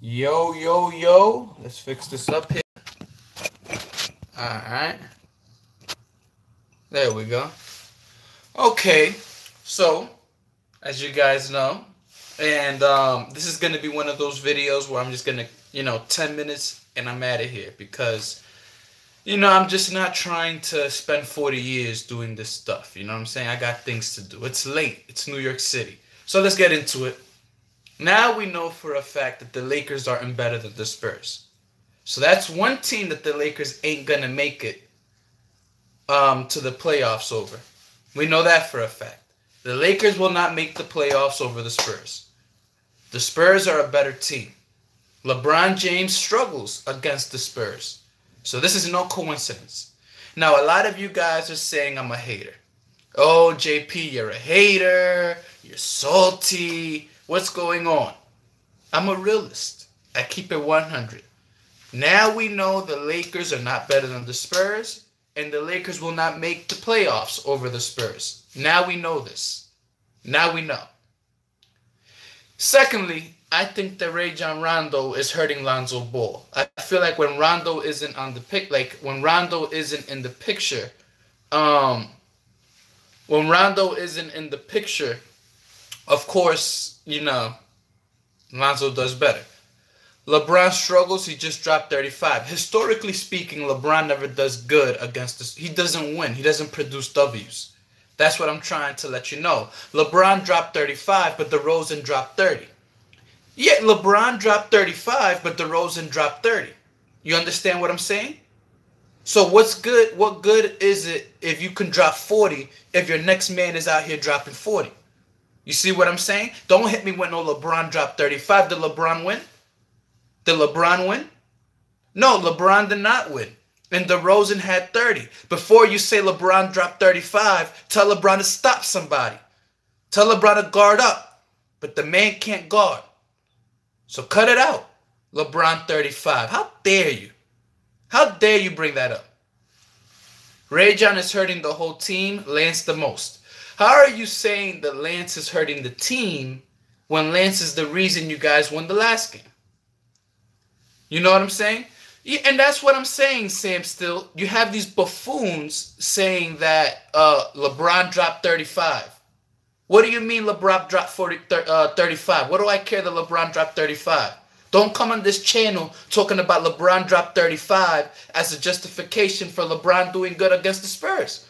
Yo, yo, yo. Let's fix this up here. Alright. There we go. Okay. So, as you guys know, and this is going to be one of those videos where I'm just going to, 10 minutes and I'm out of here because, I'm just not trying to spend 40 years doing this stuff. You know what I'm saying? I got things to do. It's late. It's New York City. So let's get into it. Now we know for a fact that the Lakers aren't better than the Spurs. So that's one team that the Lakers ain't going to make it to the playoffs over. We know that for a fact. The Lakers will not make the playoffs over the Spurs. The Spurs are a better team. LeBron James struggles against the Spurs. So this is no coincidence. Now, a lot of you guys are saying I'm a hater. Oh, JP, you're a hater. You're salty. What's going on? I'm a realist. I keep it 100. Now we know the Lakers are not better than the Spurs, and the Lakers will not make the playoffs over the Spurs. Now we know this. Now we know. Secondly, I think that Rondo is hurting Lonzo Ball. I feel like when Rondo isn't on the when Rondo isn't in the picture, of course, Lonzo does better. LeBron struggles. He just dropped 35. Historically speaking, LeBron never does good against this. He doesn't win. He doesn't produce W's. That's what I'm trying to let you know. LeBron dropped 35, but DeRozan dropped 30. Yeah, LeBron dropped 35, but DeRozan dropped 30. You understand what I'm saying? So what's good? What good is it if you can drop 40 if your next man is out here dropping 40? You see what I'm saying? Don't hit me with no LeBron dropped 35. Did LeBron win? Did LeBron win? No, LeBron did not win. And DeRozan had 30. Before you say LeBron dropped 35, tell LeBron to stop somebody. Tell LeBron to guard up. But the man can't guard. So cut it out. LeBron 35. How dare you? How dare you bring that up? Ray John is hurting the whole team. Lance the most. How are you saying that Lance is hurting the team when Lance is the reason you guys won the last game? You know what I'm saying? Yeah, and that's what I'm saying, Sam Still. You have these buffoons saying that LeBron dropped 35. What do you mean LeBron dropped 35? What do I care that LeBron dropped 35? Don't come on this channel talking about LeBron dropped 35 as a justification for LeBron doing good against the Spurs.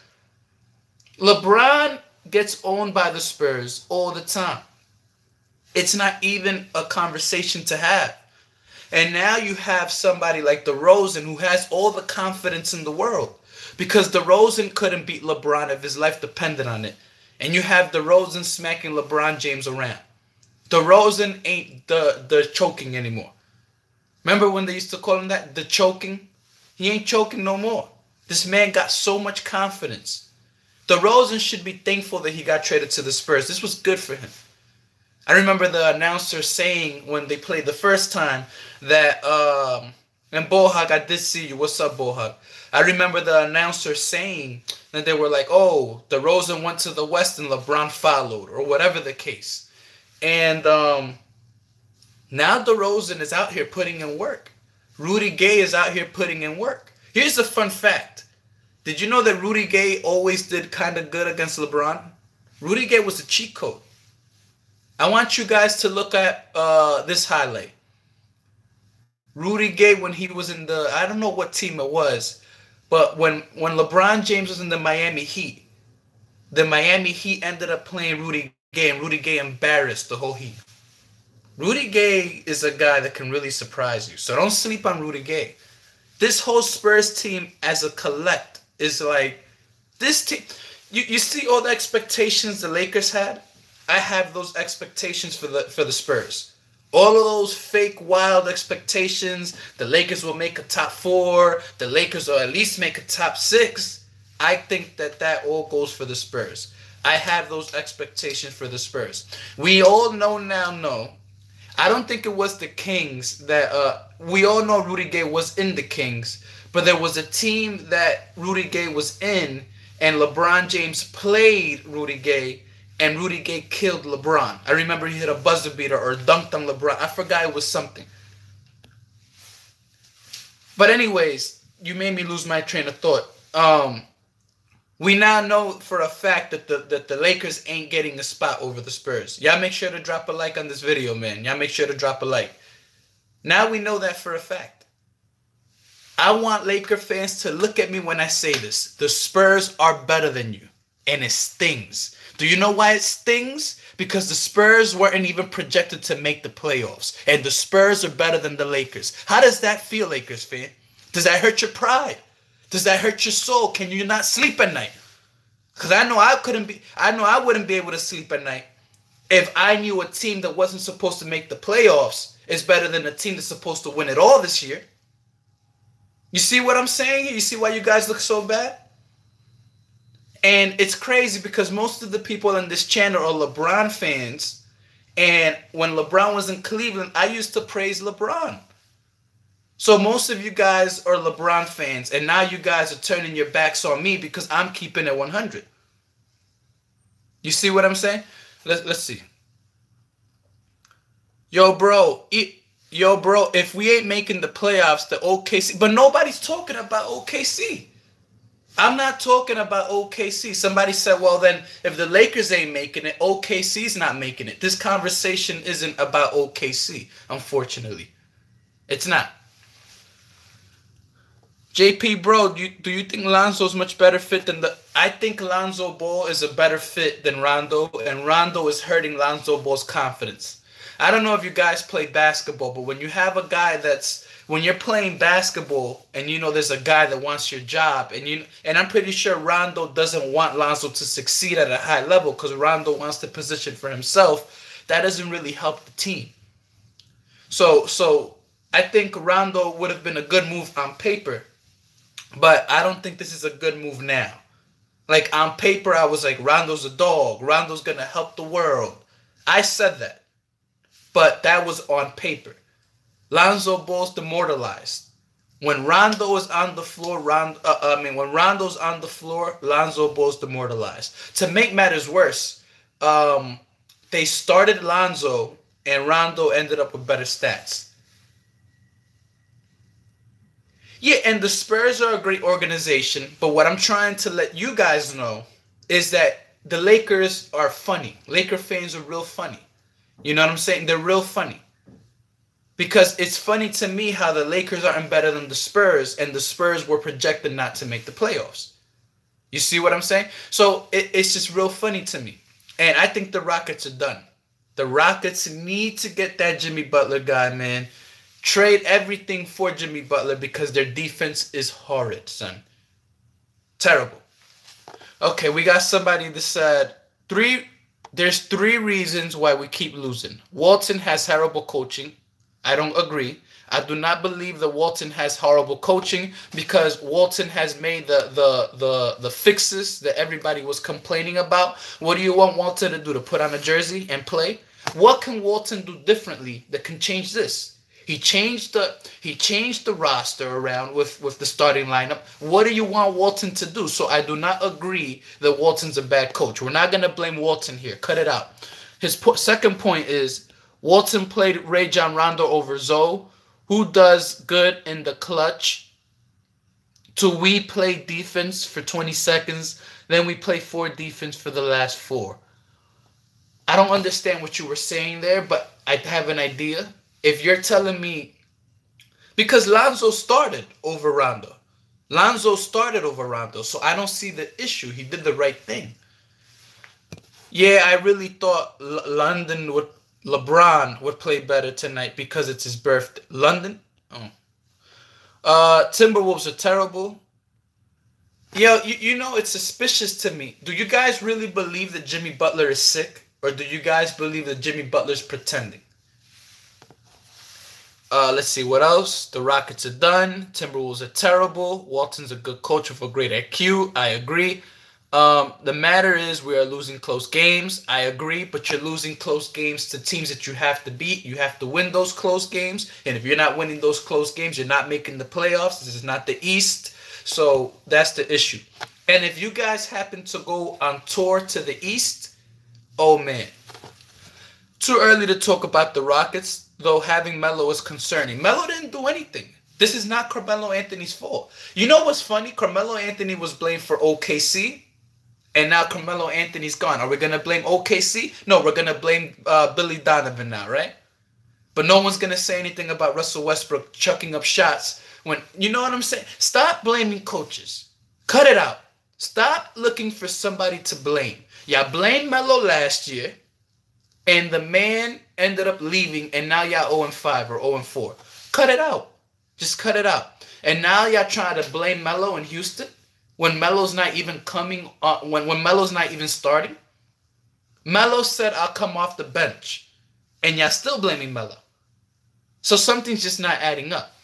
LeBron gets owned by the Spurs all the time. It's not even a conversation to have. And now you have somebody like DeRozan who has all the confidence in the world because DeRozan couldn't beat LeBron if his life depended on it. And you have DeRozan smacking LeBron James around. DeRozan ain't the choking anymore. Remember when they used to call him that? The choking? He ain't choking no more. This man got so much confidence. DeRozan should be thankful that he got traded to the Spurs. This was good for him. I remember the announcer saying when they played the first time that, and Bohag, I did see you. What's up, Bohag? I remember the announcer saying that they were like, oh, DeRozan went to the West and LeBron followed, or whatever the case. And now DeRozan is out here putting in work. Rudy Gay is out here putting in work. Here's a fun fact. Did you know that Rudy Gay always did kind of good against LeBron? Rudy Gay was a cheat code. I want you guys to look at this highlight. Rudy Gay, when he was in I don't know what team it was, but when LeBron James was in the Miami Heat ended up playing Rudy Gay, and Rudy Gay embarrassed the whole Heat. Rudy Gay is a guy that can really surprise you, so don't sleep on Rudy Gay. This whole Spurs team as a collect is like, this team, you see all the expectations the Lakers had? I have those expectations for the Spurs. All of those fake, wild expectations. The Lakers will make a top 4. The Lakers will at least make a top 6. I think that all goes for the Spurs. I have those expectations for the Spurs. We all know. I don't think it was the Kings that... we all know Rudy Gay was in the Kings. But there was a team that Rudy Gay was in. And LeBron James played Rudy Gay. And Rudy Gay killed LeBron. I remember he hit a buzzer beater or dunked on LeBron. I forgot it was something. But anyways, you made me lose my train of thought. We now know for a fact that the Lakers ain't getting a spot over the Spurs. Y'all make sure to drop a like on this video, man. Y'all make sure to drop a like. Now we know that for a fact. I want Laker fans to look at me when I say this. The Spurs are better than you. And it stings. Do you know why it stings? Because the Spurs weren't even projected to make the playoffs. And the Spurs are better than the Lakers. How does that feel, Lakers fan? Does that hurt your pride? Does that hurt your soul? Can you not sleep at night? Because I know I wouldn't be able to sleep at night if I knew a team that wasn't supposed to make the playoffs is better than a team that's supposed to win it all this year. You see what I'm saying here? You see why you guys look so bad? And it's crazy because most of the people on this channel are LeBron fans. And when LeBron was in Cleveland, I used to praise LeBron. So most of you guys are LeBron fans. And now you guys are turning your backs on me because I'm keeping it 100. You see what I'm saying? Let's see. Yo, bro, if we ain't making the playoffs, the OKC, but nobody's talking about OKC. I'm not talking about OKC. Somebody said, well, then if the Lakers ain't making it, OKC's not making it. This conversation isn't about OKC, unfortunately. It's not. JP, bro, do you think Lonzo's much better fit than I think Lonzo Ball is a better fit than Rondo, and Rondo is hurting Lonzo Ball's confidence. I don't know if you guys play basketball, but when you have a guy when you're playing basketball and you know there's a guy that wants your job, and I'm pretty sure Rondo doesn't want Lonzo to succeed at a high level because Rondo wants the position for himself, that doesn't really help the team. So I think Rondo would have been a good move on paper, but I don't think this is a good move now. Like on paper, I was like, Rondo's a dog. Rondo's going to help the world. I said that. But that was on paper. Lonzo Ball's demoralized. When Rondo is on the floor, when Rondo's on the floor, Lonzo Ball's demoralized. To make matters worse, they started Lonzo and Rondo ended up with better stats. Yeah, and the Spurs are a great organization, but what I'm trying to let you guys know is that the Lakers are funny. Laker fans are real funny. You know what I'm saying? They're real funny. Because it's funny to me how the Lakers aren't better than the Spurs, and the Spurs were projected not to make the playoffs. You see what I'm saying? So it's just real funny to me. And I think the Rockets are done. The Rockets need to get that Jimmy Butler guy, man. Trade everything for Jimmy Butler because their defense is horrid, son. Terrible. Okay, we got somebody that said there's 3 reasons why we keep losing. Walton has horrible coaching. I don't agree. I do not believe that Walton has horrible coaching because Walton has made the fixes that everybody was complaining about. What do you want Walton to do? To put on a jersey and play? What can Walton do differently that can change this? He changed the roster around with the starting lineup. What do you want Walton to do? So I do not agree that Walton's a bad coach. We're not going to blame Walton here. Cut it out. His second point is Walton played Rajon Rondo over Zoe, who does good in the clutch. We play defense for 20 seconds, then we play 4 defense for the last 4. I don't understand what you were saying there, but I have an idea. If you're telling me, because Lonzo started over Rondo. Lonzo started over Rondo, so I don't see the issue. He did the right thing. Yeah, I really thought LeBron would play better tonight because it's his birthday. London? Oh. Timberwolves are terrible. Yo, you know, it's suspicious to me. Do you guys really believe that Jimmy Butler is sick? Or do you guys believe that Jimmy Butler's pretending? Let's see, what else? The Rockets are done. Timberwolves are terrible. Walton's a good coach with a great IQ. I agree. The matter is we are losing close games. I agree, but you're losing close games to teams that you have to beat. You have to win those close games. And if you're not winning those close games, you're not making the playoffs. This is not the East. So that's the issue. And if you guys happen to go on tour to the East, oh man. Too early to talk about the Rockets, though having Melo is concerning. Melo didn't do anything. This is not Carmelo Anthony's fault. You know what's funny? Carmelo Anthony was blamed for OKC, and now Carmelo Anthony's gone. Are we going to blame OKC? No, we're going to blame Billy Donovan now, right? But no one's going to say anything about Russell Westbrook chucking up shots when, you know what I'm saying? Stop blaming coaches. Cut it out. Stop looking for somebody to blame. Y'all blamed Melo last year, and the man ended up leaving, and now y'all 0-5 or 0-4. Cut it out. Just cut it out. And now y'all trying to blame Melo in Houston when Melo's not even coming, when Melo's not even starting. Melo said, I'll come off the bench. And y'all still blaming Melo. So something's just not adding up.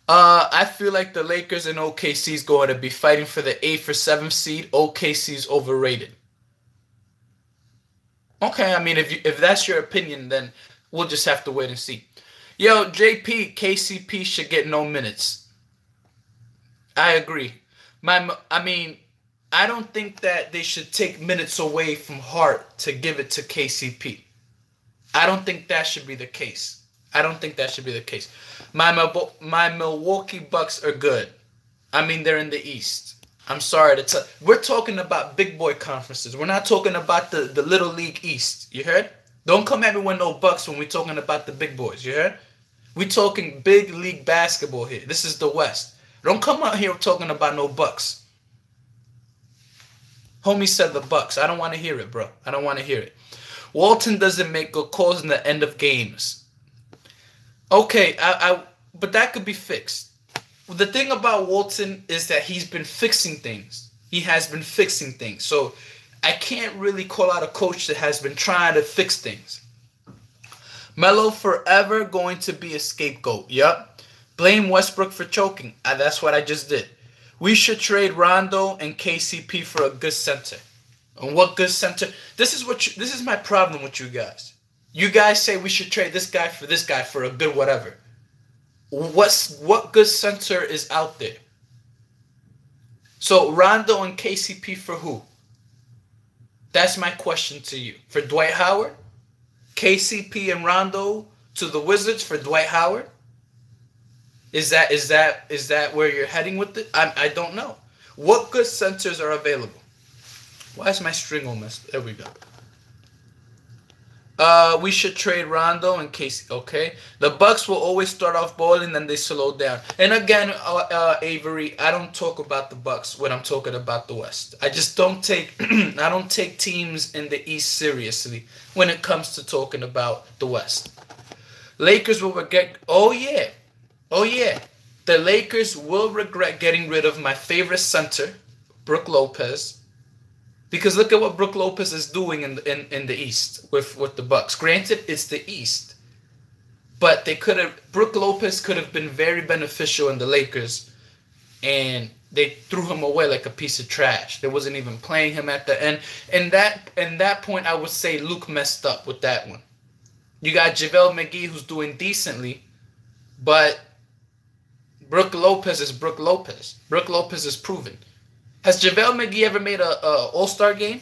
I feel like the Lakers and OKC is going to be fighting for the 8th or 7th seed. OKC's overrated. Okay, I mean, if that's your opinion, then we'll just have to wait and see. Yo, JP, KCP should get no minutes. I agree. I don't think that they should take minutes away from Hart to give it to KCP. I don't think that should be the case. I don't think that should be the case. My Milwaukee Bucks are good. I mean, they're in the East. I'm sorry to tell. We're talking about big boy conferences. We're not talking about the Little League East. You heard? Don't come at me with no Bucks when we're talking about the big boys. You heard? We're talking big league basketball here. This is the West. Don't come out here talking about no Bucks. Homie said the Bucks. I don't want to hear it, bro. I don't want to hear it. Walton doesn't make good calls in the end of games. Okay, but that could be fixed. The thing about Walton is that he's been fixing things. He has been fixing things. So I can't really call out a coach that has been trying to fix things. Melo forever going to be a scapegoat. Yup. Blame Westbrook for choking. That's what I just did. We should trade Rondo and KCP for a good center. And what good center? This is my problem with you guys. You guys say we should trade this guy for a good whatever. What good center is out there? So Rondo and KCP for who? That's my question to you. For Dwight Howard? KCP and Rondo to the Wizards for Dwight Howard? Is that where you're heading with it? I don't know. What good centers are available? Why is my string all messed? There we go. We should trade Rondo in case. Okay, the Bucks will always start off balling, then they slow down. And again, Avery, I don't talk about the Bucks when I'm talking about the West. I just don't take I don't take teams in the East seriously when it comes to talking about the West. Lakers will regret. Oh yeah, the Lakers will regret getting rid of my favorite center, Brook Lopez. Because look at what Brook Lopez is doing in the East with the Bucks. Granted, it's the East, but Brook Lopez could have been very beneficial in the Lakers, and they threw him away like a piece of trash. They wasn't even playing him at the end. And that point, I would say Luke messed up with that one. You got JaVale McGee who's doing decently, but Brook Lopez is Brook Lopez. Brook Lopez is proven. Has JaVale McGee ever made a All-Star game?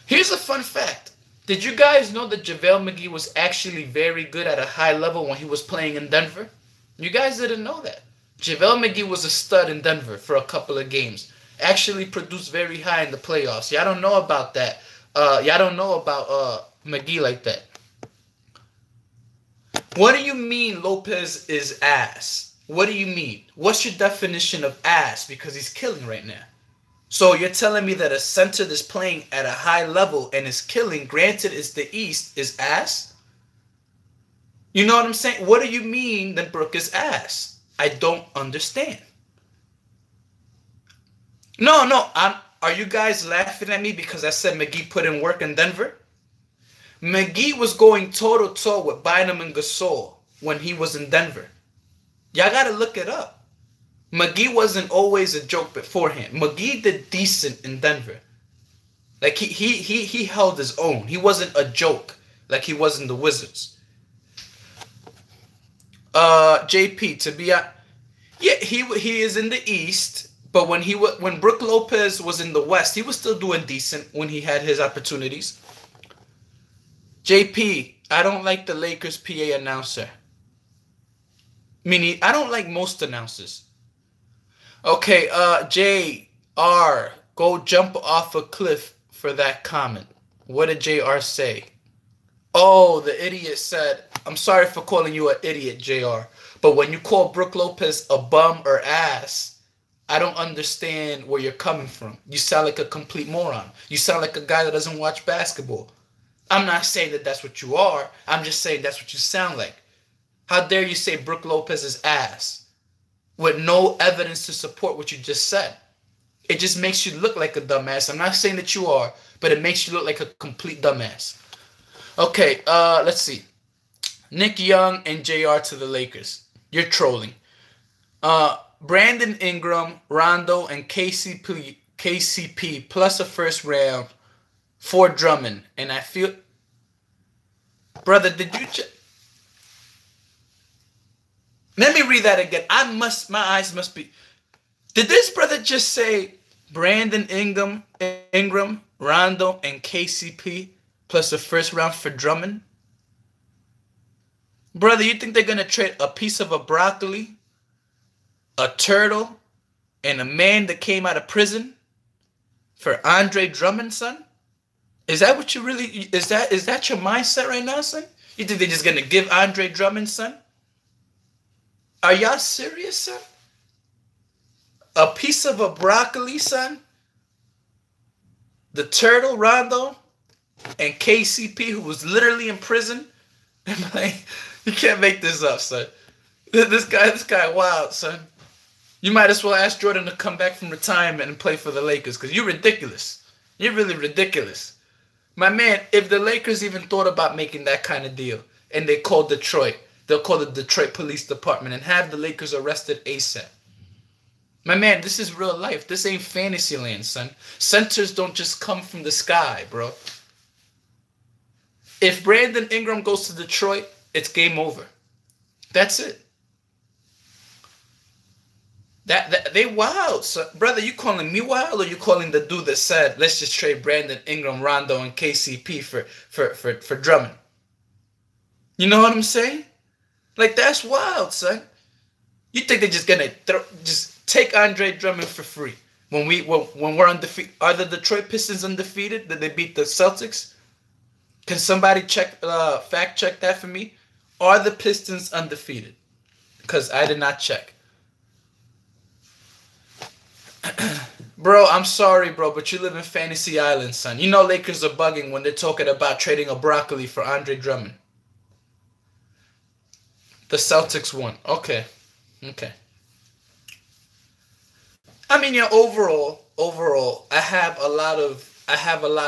Here's a fun fact. Did you guys know that JaVale McGee was actually very good at a high level when he was playing in Denver? You guys didn't know that. JaVale McGee was a stud in Denver for a couple of games. Actually produced very high in the playoffs. Y'all don't know about that. Y'all don't know about McGee like that. What do you mean Lopez is ass? What do you mean? What's your definition of ass? Because he's killing right now. So you're telling me that a center that's playing at a high level and is killing, granted it's the East, is ass? You know what I'm saying? What do you mean that Brook is ass? I don't understand. No. Are you guys laughing at me because I said McGee put in work in Denver? McGee was going toe-to-toe with Bynum and Gasol when he was in Denver. Y'all got to look it up. McGee wasn't always a joke beforehand. McGee did decent in Denver. Like, he held his own. He wasn't a joke like he was in the Wizards. JP, to be honest, yeah, he is in the East, but when Brook Lopez was in the West, he was still doing decent when he had his opportunities. JP, I don't like the Lakers PA announcer. Meaning, I don't like most announcers. Okay, JR, go jump off a cliff for that comment. What did JR say? Oh, the idiot said, I'm sorry for calling you an idiot, JR. But when you call Brook Lopez a bum or ass, I don't understand where you're coming from. You sound like a complete moron. You sound like a guy that doesn't watch basketball. I'm not saying that that's what you are. I'm just saying that's what you sound like. How dare you say Brook Lopez is ass with no evidence to support what you just said? It just makes you look like a dumbass. I'm not saying that you are, but it makes you look like a complete dumbass. Okay, let's see. Nick Young and JR to the Lakers. You're trolling. Brandon Ingram, Rondo, and KCP plus a first round for Drummond. And I feel... Brother, did you... Let me read that again. My eyes must be... Did this brother just say Brandon Ingram, Rondo, and KCP plus a first round for Drummond? Brother, you think they're going to trade a piece of a broccoli, a turtle, and a man that came out of prison for Andre Drummond, son? Is that what you really... Is that your mindset right now, son? You think they're just going to give Andre Drummond, son? Are y'all serious, son? A piece of a broccoli, son? The turtle, Rondo, and KCP, who was literally in prison? Like, you can't make this up, son. This guy wild, son. You might as well ask Jordan to come back from retirement and play for the Lakers, because you're ridiculous. You're really ridiculous. My man, if the Lakers even thought about making that kind of deal, and they called Detroit, they'll call the Detroit Police Department and have the Lakers arrested ASAP. My man, this is real life. This ain't fantasy land, son. Centers don't just come from the sky, bro. If Brandon Ingram goes to Detroit, it's game over. That's it. They wild, son. Brother, you calling me wild, or you calling the dude that said, let's just trade Brandon Ingram, Rondo, and KCP for Drummond? You know what I'm saying? Like, that's wild, son. You think they're just gonna just take Andre Drummond for free when we're undefeated? Are the Detroit Pistons undefeated? Did they beat the Celtics? Can somebody fact check that for me? Are the Pistons undefeated? Because I did not check. Bro, I'm sorry, bro, but you live in Fantasy Island, son. You know Lakers are bugging when they're talking about trading a broccoli for Andre Drummond. The Celtics won. Okay. I mean, yeah, overall, I have a lot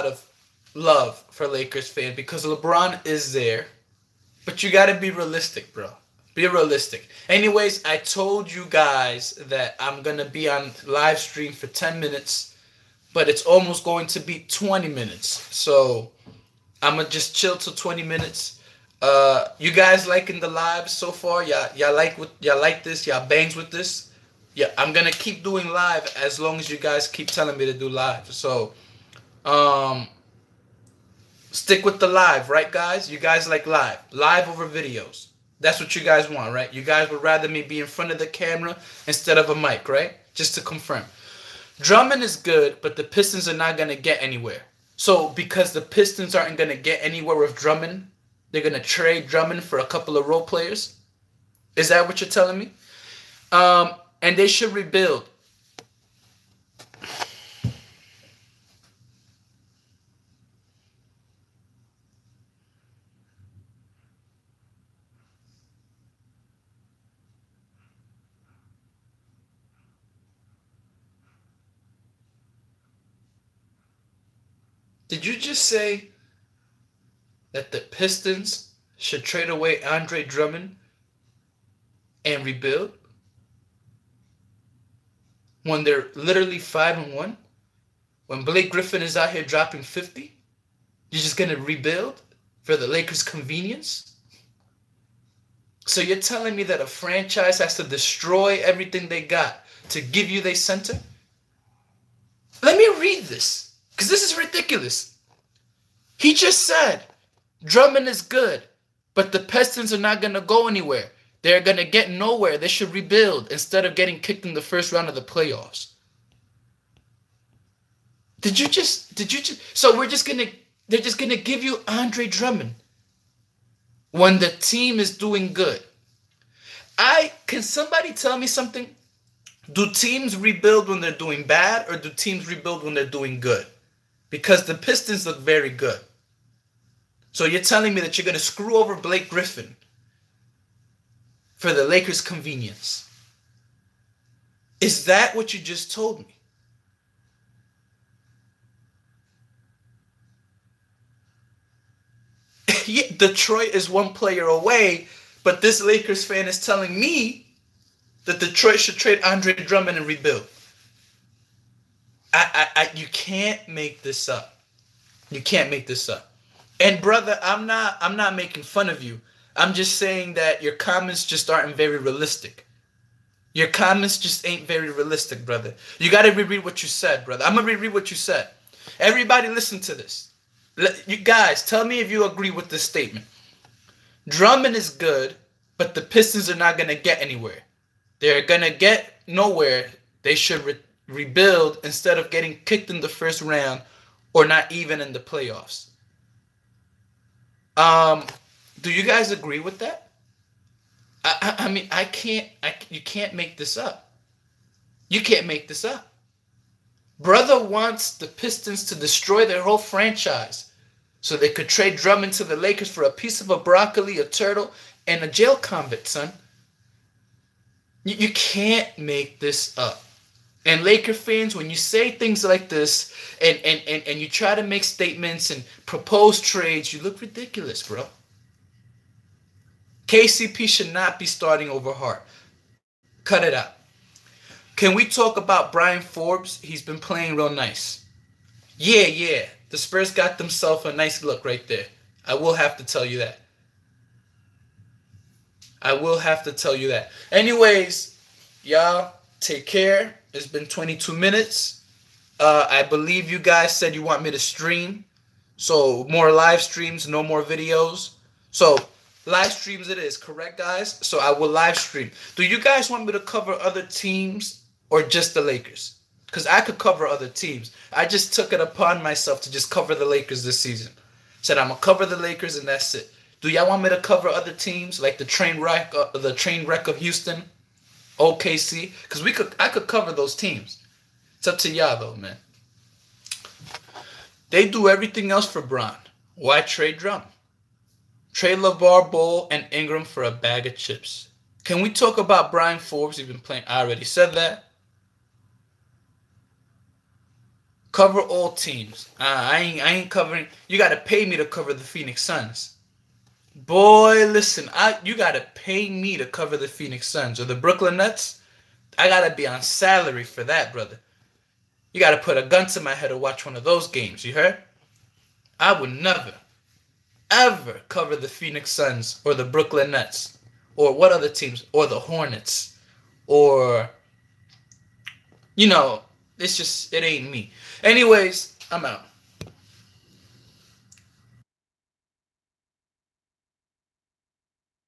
of love for Lakers fans because LeBron is there. But you got to be realistic, bro. Be realistic. Anyways, I told you guys that I'm going to be on live stream for 10 minutes, but it's almost going to be 20 minutes. So I'm going to just chill till 20 minutes. You guys liking the live so far? Y'all like this? Y'all bangs with this? Yeah, I'm going to keep doing live as long as you guys keep telling me to do live. So, stick with the live, right, guys? You guys like live. Live over videos. That's what you guys want, right? You guys would rather me be in front of the camera instead of a mic, right? Just to confirm. Drummond is good, but the Pistons are not going to get anywhere. So, because the Pistons aren't going to get anywhere with Drummond, they're going to trade Drummond for a couple of role players? Is that what you're telling me? And they should rebuild. Did you just say that the Pistons should trade away Andre Drummond and rebuild? When they're literally 5-1? When Blake Griffin is out here dropping 50? You're just going to rebuild for the Lakers' convenience? So you're telling me that a franchise has to destroy everything they got to give you their center? Let me read this, because this is ridiculous. He just said Drummond is good, but the Pistons are not going to go anywhere. They're going to get nowhere. They should rebuild instead of getting kicked in the first round of the playoffs. So they're just going to give you Andre Drummond when the team is doing good. Can somebody tell me something? Do teams rebuild when they're doing bad, or do teams rebuild when they're doing good? Because the Pistons look very good. So you're telling me that you're going to screw over Blake Griffin for the Lakers' convenience? Is that what you just told me? Yeah, Detroit is one player away, but this Lakers fan is telling me that Detroit should trade Andre Drummond and rebuild. You can't make this up. You can't make this up. And brother, I'm not making fun of you. I'm just saying that your comments just aren't very realistic. Your comments just ain't very realistic, brother. You got to reread what you said, brother. I'm going to reread what you said. Everybody listen to this. You guys, tell me if you agree with this statement. Drummond is good, but the Pistons are not going to get anywhere. They're going to get nowhere. They should rebuild instead of getting kicked in the first round or not even in the playoffs. Do you guys agree with that? I mean, you can't make this up. You can't make this up. Brother wants the Pistons to destroy their whole franchise so they could trade Drummond to the Lakers for a piece of a broccoli, a turtle, and a jail convict, son. You can't make this up. And Laker fans, when you say things like this and you try to make statements and propose trades, you look ridiculous, bro. KCP should not be starting over Hart. Cut it out. Can we talk about Brian Forbes? He's been playing real nice. Yeah. The Spurs got themselves a nice look right there. I will have to tell you that. Anyways, y'all, take care. It's been 22 minutes. I believe you guys said you want me to stream. So more live streams, no more videos. So live streams it is, correct, guys? So I will live stream. Do you guys want me to cover other teams or just the Lakers? Because I could cover other teams. I just took it upon myself to just cover the Lakers this season. Said I'm going to cover the Lakers and that's it. Do y'all want me to cover other teams like the train wreck of Houston, OKC? Because I could cover those teams. It's up to y'all though, man. They do everything else for Bron. Why trade Drummond? Trade LeVar Ball and Ingram for a bag of chips. Can we talk about Brian Forbes? He's been playing. I already said that. Cover all teams. I ain't covering. You got to pay me to cover the Phoenix Suns. Boy, listen. You got to pay me to cover the Phoenix Suns or the Brooklyn Nets. I got to be on salary for that, brother. You got to put a gun to my head to watch one of those games. You heard? I would never, ever cover the Phoenix Suns or the Brooklyn Nets or what other teams or the Hornets or, it's just, it ain't me. Anyways, I'm out.